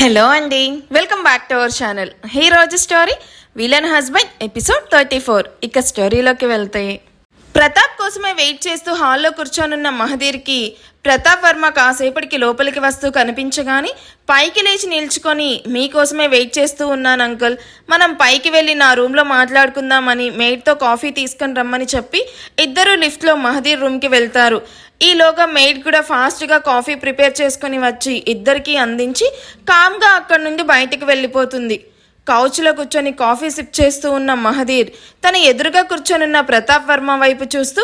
Hello అండి, welcome back to our channel. ఈ రోజు స్టోరీ విలన్ హస్బెండ్ ఎపిసోడ్ 34. ఇక స్టోరీలోకి వెళ్తే, ప్రతాప్ కోసమే వెయిట్ చేస్తూ హాల్లో కూర్చోనున్న మహదీర్కి ప్రతాప్ వర్మ కాసేపటికి లోపలికి వస్తూ కనిపించగానే పైకి లేచి నిల్చుకొని, మీకోసమే వెయిట్ చేస్తూ ఉన్నాను అంకుల్, మనం పైకి వెళ్ళి నా రూమ్లో మాట్లాడుకుందామని మెయిడ్తో కాఫీ తీసుకొని రమ్మని చెప్పి ఇద్దరు లిఫ్ట్లో మహదీర్ రూమ్కి వెళ్తారు. ఈలోగా మెయిడ్ కూడా ఫాస్ట్గా కాఫీ ప్రిపేర్ చేసుకుని వచ్చి ఇద్దరికీ అందించి కామ్గా అక్కడి నుండి బయటికి వెళ్ళిపోతుంది. కౌచ్లో కూర్చొని కాఫీ సిప్ చేస్తూ ఉన్న మహదీర్ తన ఎదురుగా కూర్చొనున్న ప్రతాప్ వర్మ వైపు చూస్తూ,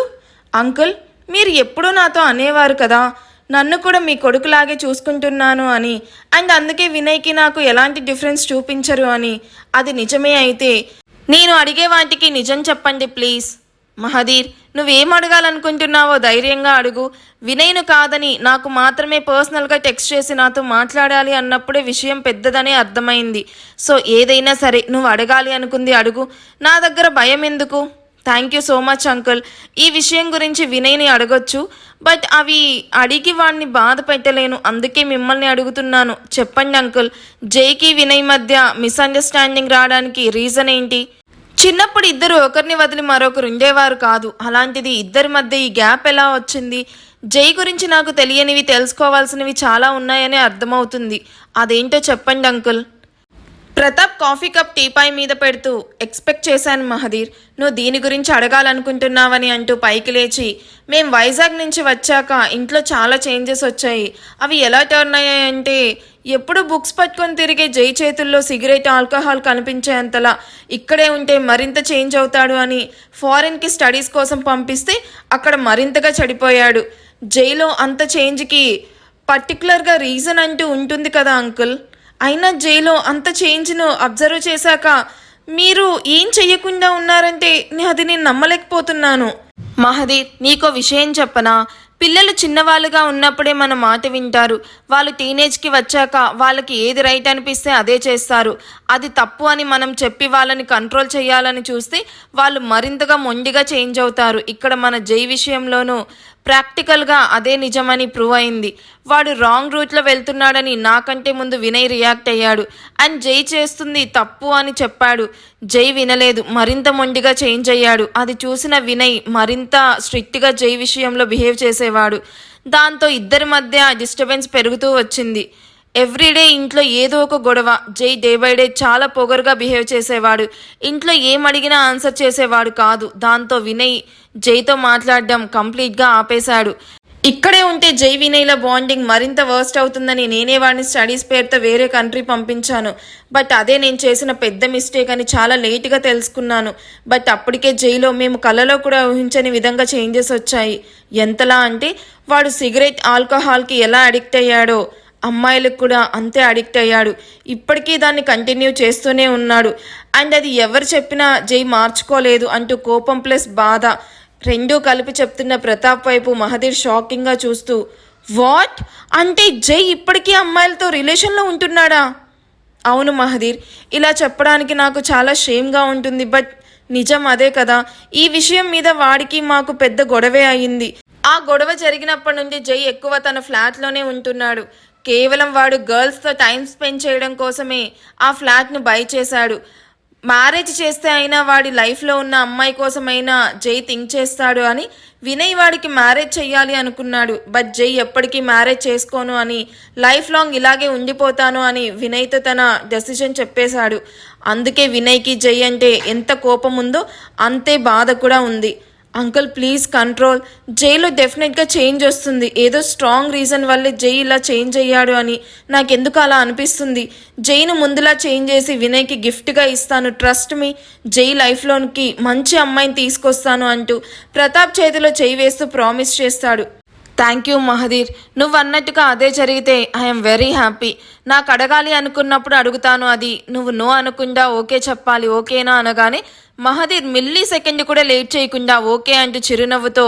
అంకుల్, మీరు ఎప్పుడూ నాతో అనేవారు కదా, నన్ను కూడా మీ కొడుకులాగే చూసుకుంటున్నాను అని, అండ్ అందుకే వినయ్కి నాకు ఎలాంటి డిఫరెన్స్ చూపించరు అని. అది నిజమే అయితే నేను అడిగే వాటికి నిజం చెప్పండి ప్లీజ్. మహదీర్, నువ్వేం అడగాలనుకుంటున్నావో ధైర్యంగా అడుగు. వినయ్ను కాదని నాకు మాత్రమే పర్సనల్గా టెక్స్ట్ చేసి నాతో మాట్లాడాలి అన్నప్పుడే విషయం పెద్దదనే అర్థమైంది. సో ఏదైనా సరే నువ్వు అడగాలి అనుకుంది అడుగు, నా దగ్గర భయం ఎందుకు? Thank you so much uncle. ఈ విషయం గురించి వినయ్ని అడగొచ్చు, బట్ అవి అడిగి వాడిని బాధ పెట్టలేను, అందుకే మిమ్మల్ని అడుగుతున్నాను. చెప్పండి అంకుల్, జైకి వినయ్ మధ్య మిస్అండర్స్టాండింగ్ రావడానికి రీజన్ ఏంటి? చిన్నప్పుడు ఇద్దరు ఒకరిని వదిలి మరొకరు ఉండేవారు కాదు, అలాంటిది ఇద్దరి మధ్య ఈ గ్యాప్ ఎలా వచ్చింది? జై గురించి నాకు తెలియనివి, తెలుసుకోవాల్సినవి చాలా ఉన్నాయని అర్థమవుతుంది. అదేంటో చెప్పండి uncle. Pratap coffee cup teapoy మీద పెడుతూ, ఎక్స్పెక్ట్ చేశాను మహదీర్, నువ్వు దీని గురించి అడగాలనుకుంటున్నావని అంటూ పైకి లేచి, మేం వైజాగ్ నుంచి వచ్చాక ఇంట్లో చాలా చేంజెస్ వచ్చాయి. అవి ఎలా టర్న్ అయ్యాయంటే, ఎప్పుడు బుక్స్ పట్టుకొని తిరిగే జై చేతుల్లో సిగరెట్, ఆల్కహాల్ కనిపించేంతలా ఇక్కడే ఉంటే మరింత చేంజ్ అవుతాడు అని ఫారిన్కి స్టడీస్ కోసం పంపిస్తే అక్కడ మరింతగా చెడిపోయాడు. జైలో అంత చేంజ్కి పర్టికులర్గా రీజన్ అంటూ ఉంటుంది కదా అంకుల్. అయినా జైలో అంత చేంజ్ను అబ్జర్వ్ చేశాక మీరు ఏం చెయ్యకుండా ఉన్నారంటే అది నేను నమ్మలేకపోతున్నాను. మహదీర్, నీకో విషయం చెప్పనా? పిల్లలు చిన్నవాళ్ళుగా ఉన్నప్పుడే మన మాట వింటారు. వాళ్ళు టీనేజ్కి వచ్చాక వాళ్ళకి ఏది రైట్ అనిపిస్తే అదే చేస్తారు. అది తప్పు అని మనం చెప్పి వాళ్ళని కంట్రోల్ చేయాలని చూస్తే వాళ్ళు మరింతగా మొండిగా చేంజ్ అవుతారు. ఇక్కడ మన జై విషయంలోనూ ప్రాక్టికల్గా అదే నిజమని ప్రూవ్ అయింది. వాడు రాంగ్ రూట్లో వెళ్తున్నాడని నాకంటే ముందు వినయ్ రియాక్ట్ అయ్యాడు, అండ్ జై చేస్తుంది తప్పు అని చెప్పాడు. జై వినలేదు, మరింత మొండిగా చేంజ్ అయ్యాడు. అది చూసిన వినయ్ మరింత స్ట్రిక్ట్గా జై విషయంలో బిహేవ్ చేసేవాడు. దాంతో ఇద్దరి మధ్య డిస్టర్బెన్స్ పెరుగుతూ వచ్చింది. ఎవ్రీడే ఇంట్లో ఏదో ఒక గొడవ. జై డే బై డే చాలా పొగరుగా బిహేవ్ చేసేవాడు. ఇంట్లో ఏం అడిగినా ఆన్సర్ చేసేవాడు కాదు. దాంతో వినయ్ జైతో మాట్లాడడం కంప్లీట్గా ఆపేశాడు. ఇక్కడే ఉంటే జై వినయ్ల బాండింగ్ మరింత వర్స్ట్ అవుతుందని నేనే వాడిని స్టడీస్ పేరుతో వేరే కంట్రీ పంపించాను. బట్ అదే నేను చేసిన పెద్ద మిస్టేక్ అని చాలా లేట్గా తెలుసుకున్నాను. బట్ అప్పటికే జైలో మేము కలలో కూడా ఊహించని విధంగా చేంజెస్ వచ్చాయి. ఎంతలా అంటే వాడు సిగరెట్, ఆల్కహాల్కి ఎలా అడిక్ట్ అయ్యాడో అమ్మాయిలకు కూడా అంతే అడిక్ట్ అయ్యాడు. ఇప్పటికీ దాన్ని కంటిన్యూ చేస్తూనే ఉన్నాడు. అండ్ అది ఎవరు చెప్పినా జై మార్చుకోలేదు అంటూ కోపం ప్లస్ బాధ రెండూ కలిపి చెప్తున్న ప్రతాప్ వైపు మహదీర్ షాకింగ్గా చూస్తూ, వాట్? అంటే జై ఇప్పటికీ అమ్మాయిలతో రిలేషన్లో ఉంటున్నాడా? అవును మహదీర్, ఇలా చెప్పడానికి నాకు చాలా షేమ్గా ఉంటుంది, బట్ నిజం అదే కదా. ఈ విషయం మీద వాడికి మాకు పెద్ద గొడవే అయింది. ఆ గొడవ జరిగినప్పటి నుండి జై ఎక్కువ తన ఫ్లాట్లోనే ఉంటున్నాడు. కేవలం వాడు గర్ల్స్తో టైం స్పెండ్ చేయడం కోసమే ఆ ఫ్లాట్ను బై చేశాడు. మ్యారేజ్ చేస్తే అయినా వాడి లైఫ్లో ఉన్న అమ్మాయి కోసమైనా జై థింక్ చేస్తాడు అని వినయ్ వాడికి మ్యారేజ్ చెయ్యాలి అనుకున్నాడు. బట్ జై ఎప్పటికీ మ్యారేజ్ చేసుకోను అని, లైఫ్ లాంగ్ ఇలాగే ఉండిపోతాను అని వినయ్తో తన డెసిషన్ చెప్పేశాడు. అందుకే వినయ్కి జై అంటే ఎంత కోపం ఉందో అంతే బాధ కూడా ఉంది. Uncle please control. జైలో డెఫినెట్గా చేంజ్ వస్తుంది. ఏదో స్ట్రాంగ్ రీజన్ వల్లే జై ఇలా చేంజ్ అయ్యాడు అని నాకెందుకు అలా అనిపిస్తుంది. జైను ముందులా చేంజ్ చేసి వినయ్కి గిఫ్ట్గా ఇస్తాను, ట్రస్ట్ మీ. జై లైఫ్లోనికి మంచి అమ్మాయిని తీసుకొస్తాను అంటూ ప్రతాప్ చేతిలో చేయి వేస్తూ ప్రామిస్ చేస్తాడు. థ్యాంక్ యూ మహదీర్, నువ్వు అన్నట్టుగా అదే జరిగితే ఐఎమ్ వెరీ హ్యాపీ. నాకు అడగాలి అనుకున్నప్పుడు అడుగుతాను, అది నువ్వు నో అనకుండా ఓకే చెప్పాలి. ఓకేనా అనగానే మహదీర్ మిల్లీ సెకండ్ కూడా లేట్ చేయకుండా ఓకే అంటూ చిరునవ్వుతో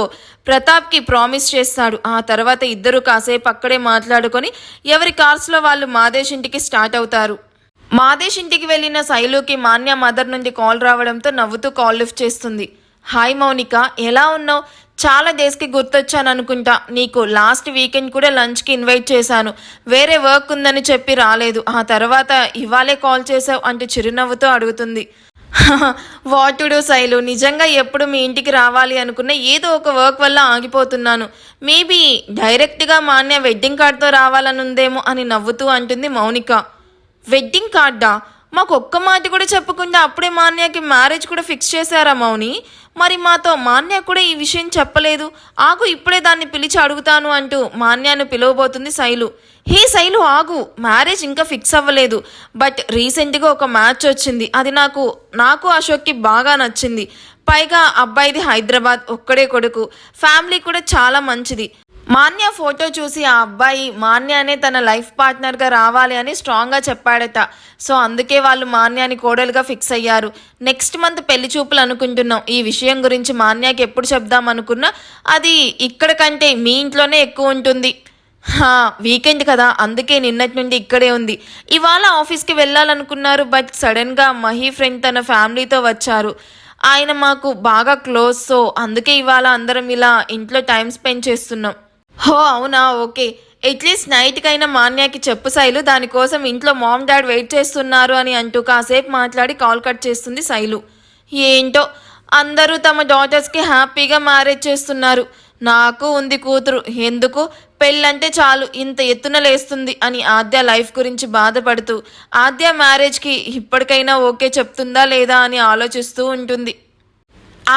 ప్రతాప్కి ప్రామిస్ చేస్తాడు. ఆ తర్వాత ఇద్దరు కాసేపు అక్కడే మాట్లాడుకొని ఎవరి కార్స్లో వాళ్ళు మాదేశ్ ఇంటికి స్టార్ట్ అవుతారు. మాదేశ్ ఇంటికి వెళ్ళిన శైలుకి మాన్య మదర్ నుండి కాల్ రావడంతో నవ్వుతూ కాల్ లిఫ్ట్ చేస్తుంది. హాయ్ మౌనిక, ఎలా ఉన్నావు? చాలా డేస్కి గుర్తొచ్చాను అనుకుంటా. నీకు లాస్ట్ వీకెండ్ కూడా లంచ్కి ఇన్వైట్ చేశాను. వేరే వర్క్ ఉందని చెప్పి రాలేదు. ఆ తర్వాత ఇవాళే కాల్ చేసావు అంటూ చిరునవ్వుతో అడుగుతుంది. వాటుడు శైలు, నిజంగా ఎప్పుడు మీ ఇంటికి రావాలి అనుకున్న ఏదో ఒక వర్క్ వల్ల ఆగిపోతున్నాను. మేబీ డైరెక్ట్గా మా అన్నయ్య వెడ్డింగ్ కార్డ్తో రావాలనుందేమో అని నవ్వుతూ అంటుంది మౌనిక. వెడ్డింగ్ కార్డా? మాకు ఒక్క మాట కూడా చెప్పకుండా అప్పుడే మా అన్నయ్యకి మ్యారేజ్ కూడా ఫిక్స్ చేశారా మౌని? మరి మాతో మా అన్నయ్య కూడా ఈ విషయం చెప్పలేదు. ఆగు, ఇప్పుడే దాన్ని పిలిచి అడుగుతాను అంటూ మా అన్నయ్యను పిలవబోతుంది శైలు. హే శైలు, ఆగు, మ్యారేజ్ ఇంకా ఫిక్స్ అవ్వలేదు. బట్ రీసెంట్గా ఒక మ్యాచ్ వచ్చింది. అది నాకు అశోక్కి బాగా నచ్చింది. పైగా అబ్బాయిది హైదరాబాద్, ఒక్కడే కొడుకు, ఫ్యామిలీ కూడా చాలా మంచిది. మాన్య ఫోటో చూసి ఆ అబ్బాయి మాన్యానే తన లైఫ్ పార్ట్నర్గా రావాలి అని స్ట్రాంగ్గా చెప్పాడట. సో అందుకే వాళ్ళు మాన్యాని కోడలుగా ఫిక్స్ అయ్యారు. నెక్స్ట్ మంత్ పెళ్లి చూపులు అనుకుంటున్నాం. ఈ విషయం గురించి మాన్యాకి ఎప్పుడు చెప్దాం అనుకున్నా అది ఇక్కడ కంటే మీ ఇంట్లోనే ఎక్కువ ఉంటుంది. వీకెండ్ కదా, అందుకే నిన్నటి నుండి ఇక్కడే ఉంది. ఇవాళ ఆఫీస్కి వెళ్ళాలనుకున్నారు. బట్ సడన్గా మహీ ఫ్రెండ్ తన ఫ్యామిలీతో వచ్చారు. ఆయన మాకు బాగా క్లోజ్. సో అందుకే ఇవాళ అందరం ఇలా ఇంట్లో టైం స్పెండ్ చేస్తున్నాం. హో అవునా, ఓకే. అట్లీస్ట్ నైట్కైనా మాన్యాకి చెప్పు శైలు, దానికోసం ఇంట్లో మామ్ డాడ్ వెయిట్ చేస్తున్నారు అని అంటూ కాసేపు మాట్లాడి కాల్ కట్ చేస్తుంది శైలు. ఏంటో అందరూ తమ డాటర్స్కి హ్యాపీగా మ్యారేజ్ చేస్తున్నారు. నాకు ఉంది కూతురు, ఎందుకు పెళ్ళంటే చాలు ఇంత ఎత్తున లేస్తుంది అని ఆద్య లైఫ్ గురించి బాధపడుతూ ఆద్య మ్యారేజ్కి ఇప్పటికైనా ఓకే చెప్తుందా లేదా అని ఆలోచిస్తూ ఉంటుంది.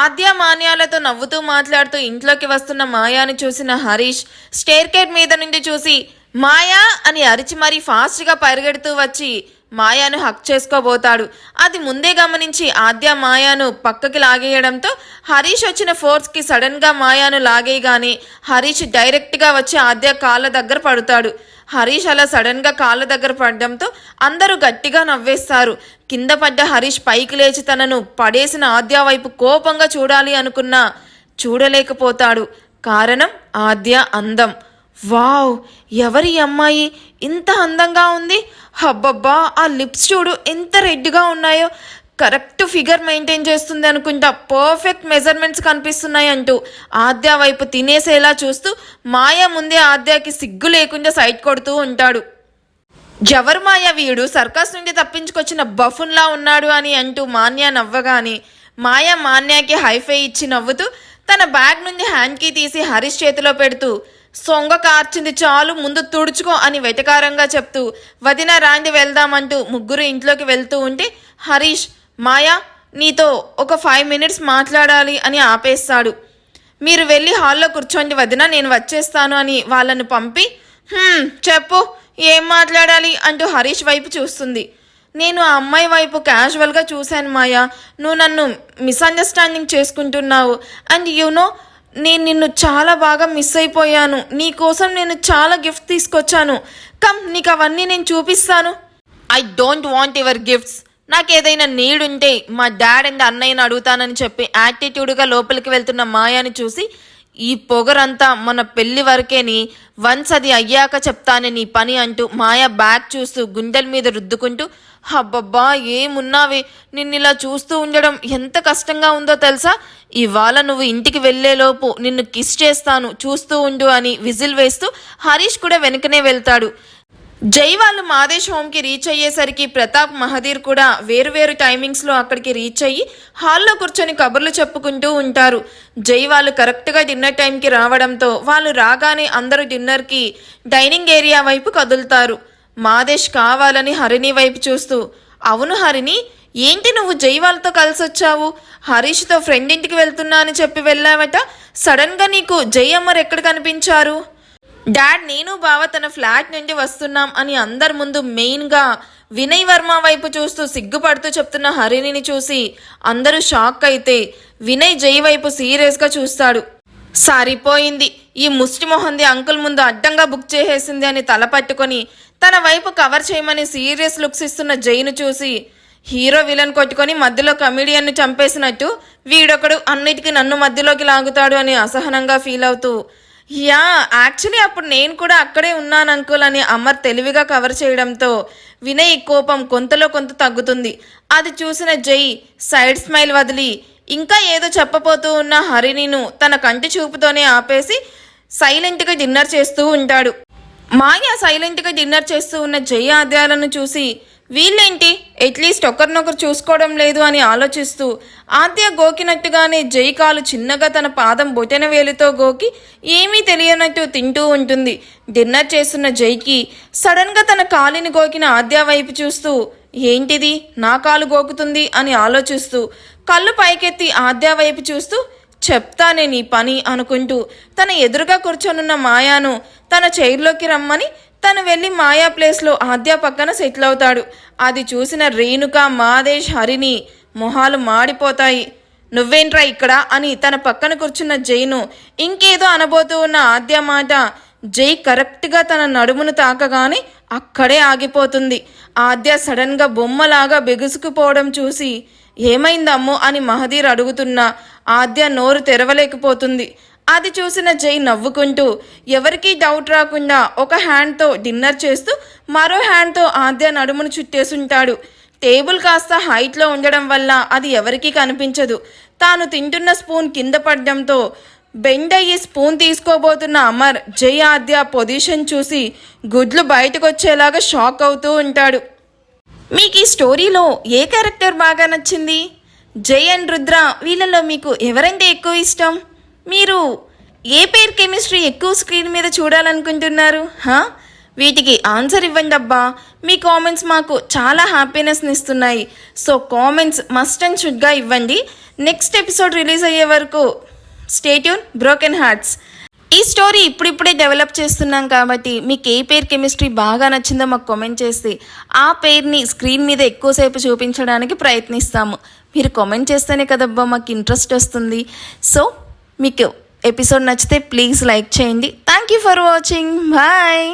ఆద్య మాన్యాలతో నవ్వుతూ మాట్లాడుతూ ఇంట్లోకి వస్తున్న మాయాని చూసిన హరీష్ స్టేర్ కేట్ మీద నుండి చూసి మాయా అని అరిచి మరీ ఫాస్ట్గా పరిగెడుతూ వచ్చి మాయాను హక్ చేసుకోబోతాడు. అది ముందే గమనించి ఆద్య మాయాను పక్కకి లాగేయడంతో హరీష్ వచ్చిన ఫోర్స్కి సడన్గా మాయాను లాగేయగానే హరీష్ డైరెక్ట్గా వచ్చి ఆద్య కాళ్ళ దగ్గర పడతాడు. హరీష్ అలా సడన్గా కాళ్ళ దగ్గర పడడంతో అందరూ గట్టిగా నవ్వేస్తారు. కింద పడ్డ హరీష్ పైకి లేచి తనను పడేసిన ఆద్య వైపు కోపంగా చూడాలి అనుకున్నా చూడలేకపోతాడు. కారణం ఆద్య అందం. వావ్, ఎవరి అమ్మాయి ఇంత అందంగా ఉంది? హబ్బబ్బా, ఆ లిప్స్ చూడు ఎంత రెడ్గా ఉన్నాయో. కరెక్ట్ ఫిగర్ మెయింటైన్ చేస్తుంది అనుకుంటా. పర్ఫెక్ట్ మెజర్మెంట్స్ కనిపిస్తున్నాయి అంటూ ఆద్య వైపు తినేసేలా చూస్తూ మాయ ముందే ఆద్యకి సిగ్గు లేకుండా సైట్ కొడుతూ ఉంటాడు. ఎవరు మాయ, వీడు సర్కస్ నుండి తప్పించుకొచ్చిన బఫున్లా ఉన్నాడు అని అంటూ మాన్య నవ్వగానే మాయ మాన్యాకి హైఫై ఇచ్చి నవ్వుతూ తన బ్యాగ్ నుండి హ్యాండ్కి తీసి హరీష్ చేతిలో పెడుతూ సొంగ కార్చింది చాలు, ముందు తుడుచుకో అని వెటకారంగా చెప్తూ వదిన రాండి వెళ్దామంటూ ముగ్గురు ఇంట్లోకి వెళ్తూ ఉంటే హరీష్ మాయా నీతో ఒక 5 minutes మాట్లాడాలి అని ఆపేస్తాడు. మీరు వెళ్ళి హాల్లో కూర్చోండి వదిన, నేను వచ్చేస్తాను అని వాళ్ళను పంపి చెప్పు ఏం మాట్లాడాలి అంటూ హరీష్ వైపు చూస్తుంది. నేను ఆ అమ్మాయి వైపు క్యాజువల్గా చూశాను మాయా, నువ్వు నన్ను మిస్అండర్స్టాండింగ్ చేసుకుంటున్నావు. అండ్ యూనో నేను నిన్ను చాలా బాగా మిస్ అయిపోయాను. నీకోసం నేను చాలా గిఫ్ట్ తీసుకొచ్చాను. కమ్, నీకు అవన్నీ నేను చూపిస్తాను. I don't want your gifts. నాకు ఏదైనా నీడ్ ఉంటే మా డాడ్ అండ్ అన్నయ్యని అడుగుతానని చెప్పి యాటిట్యూడ్గా లోపలికి వెళ్తున్న మాయాని చూసి ఈ పొగరంతా మన పెళ్లి వరకేని, వన్స్ అది అయ్యాక చెప్తానే నీ పని అంటూ మాయ బ్యాగ్ చూస్తూ గుండెల మీద రుద్దుకుంటూ అబ్బబ్బా ఏమున్నావే, నిన్నిలా చూస్తూ ఉండడం ఎంత కష్టంగా ఉందో తెలుసా? ఇవాళ నువ్వు ఇంటికి వెళ్లేలోపు నిన్ను కిస్ చేస్తాను, చూస్తూ ఉండు అని విజిల్ వేస్తూ హరీష్ కూడా వెనుకనే వెళ్తాడు. జై వాళ్ళు మాదేశ్ హోమ్కి రీచ్ అయ్యేసరికి ప్రతాప్ మహదీర్ కూడా వేరువేరు టైమింగ్స్లో అక్కడికి రీచ్ అయ్యి హాల్లో కూర్చొని కబుర్లు చెప్పుకుంటూ ఉంటారు. జై వాళ్ళు కరెక్ట్గా డిన్నర్ టైంకి రావడంతో వాళ్ళు రాగానే అందరూ డిన్నర్కి డైనింగ్ ఏరియా వైపు కదులుతారు. మాదేశ్ కావాలని హరిణి వైపు చూస్తూ అవును హరిణి, ఏంటి నువ్వు జై వాళ్ళతో కలిసి వచ్చావు? హరీష్తో ఫ్రెండ్ ఇంటికి వెళ్తున్నా అని చెప్పి వెళ్ళావట. సడన్గా నీకు జై అమ్మర్ ఎక్కడ కనిపించారు? డాడ్, నేను బావ తన ఫ్లాట్ నుండి వస్తున్నాం అని అందరి ముందు మెయిన్గా వినయ్ వర్మ వైపు చూస్తూ సిగ్గుపడుతూ చెప్తున్న హరిణిని చూసి అందరూ షాక్ అయితే వినయ్ జై వైపు సీరియస్గా చూస్తాడు. సరిపోయింది, ఈ ముష్టి మొహంది అంకుల్ ముందు అడ్డంగా బుక్ చేసేసింది అని తల పట్టుకొని తన వైపు కవర్ చేయమని సీరియస్ లుక్స్ ఇస్తున్న జైను చూసి హీరో విలన్ కొట్టుకొని మధ్యలో కమెడియన్ను చంపేసినట్టు వీడొకడు అన్నిటికీ నన్ను మధ్యలోకి లాగుతాడు అని అసహనంగా ఫీల్ అవుతూ యాక్చువల్లీ అప్పుడు నేను కూడా అక్కడే ఉన్నాను అంకుల్ అని అమర్ తెలివిగా కవర్ చేయడంతో వినయ్ కోపం కొంతలో కొంత తగ్గుతుంది. అది చూసిన జై సైడ్ స్మైల్ వదిలి ఇంకా ఏదో చెప్పబోతూ ఉన్న హరిణిను తన కంటి చూపుతోనే ఆపేసి సైలెంట్గా డిన్నర్ చేస్తూ ఉంటాడు. మాయ సైలెంట్గా డిన్నర్ చేస్తూ ఉన్న జై ఆద్యాలను చూసి వీళ్ళేంటి అట్లీస్ట్ ఒకరినొకరు చూసుకోవడం లేదు అని ఆలోచిస్తూ ఆద్య గోకినట్టుగానే జై కాలు చిన్నగా తన పాదం బొటెన వేలుతో గోకి ఏమీ తెలియనట్టు తింటూ ఉంటుంది. డిన్నర్ చేస్తున్న జైకి సడన్గా తన కాలిని గోకిన ఆద్య వైపు చూస్తూ ఏంటిది నా కాలు గోకుతుంది అని ఆలోచిస్తూ కళ్ళు పైకెత్తి ఆద్య వైపు చూస్తూ చెప్తానే నీ పని అనుకుంటూ తన ఎదురుగా కూర్చొనున్న మాయాను తన చైర్లోకి రమ్మని తను వెళ్ళి మాయా ప్లేస్లో ఆద్య పక్కన సెటిల్ అవుతాడు. అది చూసిన రేణుక, మాదేశ్, హరిని మొహాలు మాడిపోతాయి. నువ్వేంట్రా ఇక్కడ అని తన పక్కన కూర్చున్న జైను ఇంకేదో అనబోతూ ఉన్న ఆద్య మాట జై కరెక్ట్గా తన నడుమును తాకగానే అక్కడే ఆగిపోతుంది. ఆద్య సడన్గా బొమ్మలాగా బెగుసుకుపోవడం చూసి ఏమైందమ్మో అని మహదీర్ అడుగుతున్నా ఆద్య నోరు తెరవలేకపోతుంది. అది చూసిన జై నవ్వుకుంటూ ఎవరికీ డౌట్ రాకుండా ఒక హ్యాండ్తో డిన్నర్ చేస్తూ మరో హ్యాండ్తో ఆద్య నడుమును చుట్టేసుంటాడు. టేబుల్ కాస్త హైట్లో ఉండడం వల్ల అది ఎవరికీ కనిపించదు. తాను తింటున్న స్పూన్ కింద పడడంతో బెండ్ అయ్యి స్పూన్ తీసుకోబోతున్న అమర్ జై ఆద్య పొజిషన్ చూసి గుడ్లు బయటకు వచ్చేలాగా షాక్ అవుతూ ఉంటాడు. మీకు ఈ స్టోరీలో ఏ క్యారెక్టర్ బాగా నచ్చింది? జై అండ్ రుద్ర వీళ్ళలో మీకు ఎవరంటే ఎక్కువ ఇష్టం? మీరు ఏ పేర్ కెమిస్ట్రీ ఎక్కువ స్క్రీన్ మీద చూడాలనుకుంటున్నారు? వీటికి ఆన్సర్ ఇవ్వండి అబ్బా. మీ కామెంట్స్ మాకు చాలా హ్యాపీనెస్ని ఇస్తున్నాయి. సో కామెంట్స్ మస్ట్ అండ్ షుడ్గా ఇవ్వండి. నెక్స్ట్ ఎపిసోడ్ రిలీజ్ అయ్యే వరకు స్టే ట్యూన్ బ్రోకెన్ హార్ట్స్. ఈ స్టోరీ ఇప్పుడిప్పుడే డెవలప్ చేస్తున్నాం కాబట్టి మీకు ఏ పేర్ కెమిస్ట్రీ బాగా నచ్చిందో మాకు కామెంట్ చేస్తే ఆ పేరుని స్క్రీన్ మీద ఎక్కువసేపు చూపించడానికి ప్రయత్నిస్తాము. మీరు కామెంట్ చేస్తేనే కదబ్బా మాకు ఇంట్రెస్ట్ వస్తుంది. సో మీకు ఎపిసోడ్ నచ్చితే ప్లీజ్ లైక్ చేయండి. Thank you for watching. Bye.